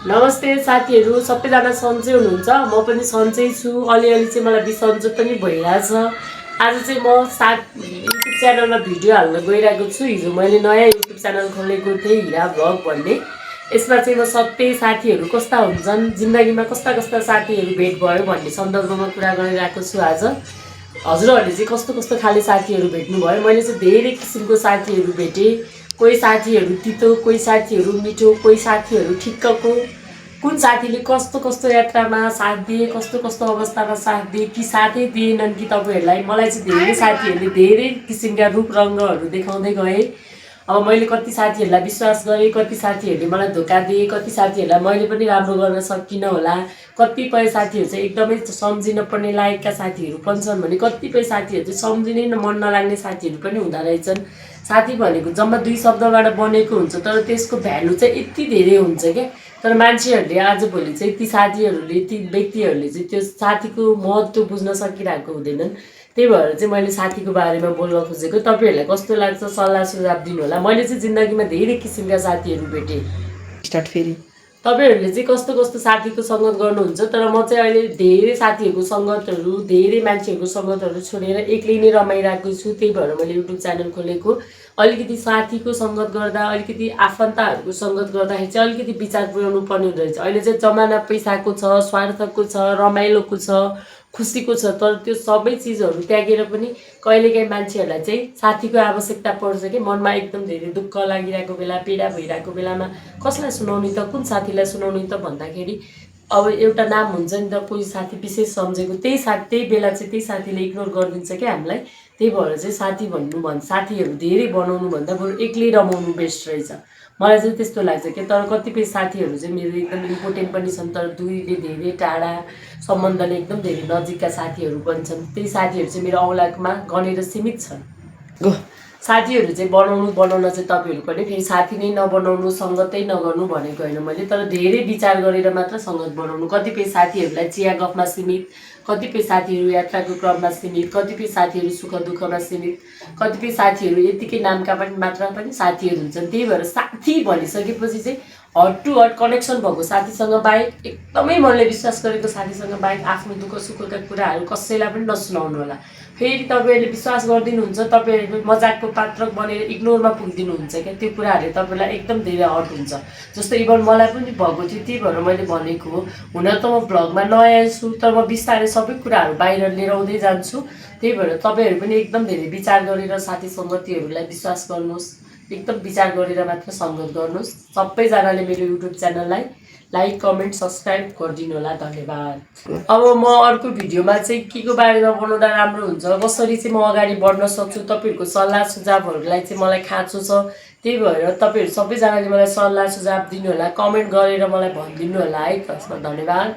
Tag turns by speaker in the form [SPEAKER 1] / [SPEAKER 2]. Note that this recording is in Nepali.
[SPEAKER 1] नमस्ते साथीहरू, सबैजना सन्चै हुनुहुन्छ? म पनि सन्चै छु। अलिअलि चाहिँ मलाई बिसन्चो पनि भइरहेछ। आज चाहिँ म युट्युब च्यानलमा भिडियो हाल्न गइरहेको छु। हिजो मैले नयाँ युट्युब च्यानल खोलेको थिएँ, हिरा भ्लग भन्ने। यसमा चाहिँ म सबै साथीहरू कस्ता हुन्छन्, जिन्दगीमा कस्ता कस्ता साथीहरू भेट भयो भन्ने सन्दर्भमा कुरा गरिरहेको छु आज। हजुरहरूले चाहिँ कस्तो कस्तो खाले साथीहरू भेट्नुभयो? मैले चाहिँ धेरै किसिमको साथीहरू भेटेँ। कोही साथीहरू तितो, कोही साथीहरू मिठो, कोही साथीहरू ठिक्कको। कुन साथीले कस्तो कस्तो यात्रामा साथ दिए, कस्तो कस्तो अवस्थामा साथ दिए, कि साथै दिएनन् कि तपाईँहरूलाई। मलाई चाहिँ धेरै साथीहरूले धेरै किसिमका रूप रङ्गहरू देखाउँदै गए। अब मैले कति साथीहरूलाई विश्वास गरेँ, कति साथीहरूले मलाई धोका दिए, कति साथीहरूलाई मैले पनि राम्रो गर्न सकिनँ होला। कतिपय साथीहरू चाहिँ एकदमै सम्झिन पर्ने लायकका साथीहरू पनि छन् भने कतिपय साथीहरू चाहिँ सम्झिनै मन नलाग्ने साथीहरू पनि हुँदो रहेछन्। साथी भनेको जम्मा दुई शब्दबाट बनेको हुन्छ, तर त्यसको भ्यालु चाहिँ यति धेरै हुन्छ क्या। तर मान्छेहरूले आजभोलि चाहिँ ती साथीहरूले, ती व्यक्तिहरूले चाहिँ त्यो साथीको महत्त्व बुझ्न सकिरहेको हुँदैनन्। त्यही भएर चाहिँ मैले साथीको बारेमा बोल्न खोजेको। तपाईँहरूलाई कस्तो लाग्छ सल्लाह सुझाव दिनु होला। मैले चाहिँ जिन्दगीमा धेरै किसिमका साथीहरू भेटेँ।
[SPEAKER 2] स्टार्ट फेरि
[SPEAKER 1] तपाईँहरूले चाहिँ कस्तो कस्तो साथीको सङ्गत गर्नुहुन्छ? तर म चाहिँ अहिले धेरै साथीहरूको सङ्गतहरू, धेरै मान्छेहरूको सङ्गतहरू छोडेर एक्लै नै रमाइरहेको छु। त्यही भएर मैले युट्युब च्यानल खोलेको। अलिकति साथीको सङ्गत गर्दा, अलिकति आफन्तहरूको सङ्गत गर्दाखेरि चाहिँ अलिकति विचार पुर्याउनु पर्ने हुँदो रहेछ। अहिले चाहिँ जमाना पैसाको छ, स्वार्थको छ, रमाइलोको छ, खुसीको छ। तर त्यो सबै चिजहरू त्यागेर पनि कहिलेकाहीँ मान्छेहरूलाई चाहिँ साथीको आवश्यकता पर्छ कि मनमा एकदम धेरै दुःख लागिरहेको बेला, पीडा भइरहेको बेलामा कसलाई सुनाउने त, कुन साथीलाई सुनाउने त भन्दाखेरि अब एउटा नाम हुन्छ नि त, कोही साथी विशेष सम्झेको, त्यही बेला चाहिँ त्यही साथीले इग्नोर गरिदिन्छ क्या हामीलाई। त्यही भएर चाहिँ साथीहरू धेरै बनाउनुभन्दा बरु एक्लै रमाउनु बेस्ट रहेछ, मलाई चाहिँ त्यस्तो लाग्छ क्या। तर कतिपय साथीहरू चाहिँ मेरो एकदम इम्पोर्टेन्ट पनि छन्, तर दुईले धेरै टाढा सम्बन्धले एकदम धेरै नजिकका साथीहरू पनि छन्। त्यही साथीहरू चाहिँ मेरो औलादमा गनेर सीमित छन्।
[SPEAKER 2] गो
[SPEAKER 1] साथीहरू चाहिँ बनाउन चाहिँ तपाईँहरू पनि फेरि साथी नै नबनाउनु, सङ्गतै नगर्नु भनेको होइन मैले, तर धेरै विचार गरेर मात्र सङ्गत बनाउनु। कतिपय साथीहरूलाई चिया गफमा सीमित, कतिपय साथीहरू यात्राको क्रममा सीमित, कतिपय साथीहरू सुख दुःखमा सीमित, कतिपय साथीहरू यतिकै नामका पनि मात्र पनि साथीहरू हुन्छन्। त्यही भएर साथी भनिसकेपछि चाहिँ हट टु हट कनेक्सन भएको साथीसँग बाहेक, एकदमै मनले विश्वास गरेको साथीसँग बाहेक आफ्नो दुःख सुखका कुराहरू कसैलाई पनि नसुनाउनु होला। फेरि तपाईँहरूले विश्वास गरिदिनुहुन्छ, तपाईँहरू मजाकको पात्र बनेर इग्नोरमा पुगिदिनुहुन्छ क्या। त्यो कुराहरूले तपाईँलाई एकदम धेरै हर्ट हुन्छ। जस्तो इभन मलाई पनि भएको थियो, त्यही भएर मैले भनेको हो। हुन त म भ्लगमा नयाँ छु, तर म बिस्तारै सबै कुराहरू बाहिर लिएर आउँदै जान्छु। त्यही भएर तपाईँहरू पनि एकदम धेरै विचार गरेर साथी सङ्गतीहरूलाई विश्वास गर्नुहोस्, एकदम विचार गरेर मात्र सङ्गत गर्नुहोस्। सबैजनाले मेरो युट्युब च्यानललाई लाइक, कमेन्ट, सब्सक्राइब गरिदिनु होला। धन्यवाद। अब म अर्को भिडियोमा चाहिँ के को बारेमा बनाउँदा राम्रो हुन्छ, कसरी चाहिँ म अगाडि बढ्न सक्छु, तपाईँहरूको सल्लाह सुझावहरूलाई चाहिँ मलाई खाँचो छ। त्यही भएर तपाईँहरू सबैजनाले मलाई सल्लाह सुझाव दिनु होला, कमेन्ट गरेर मलाई भनिदिनु होला है। त्यसमा धन्यवाद।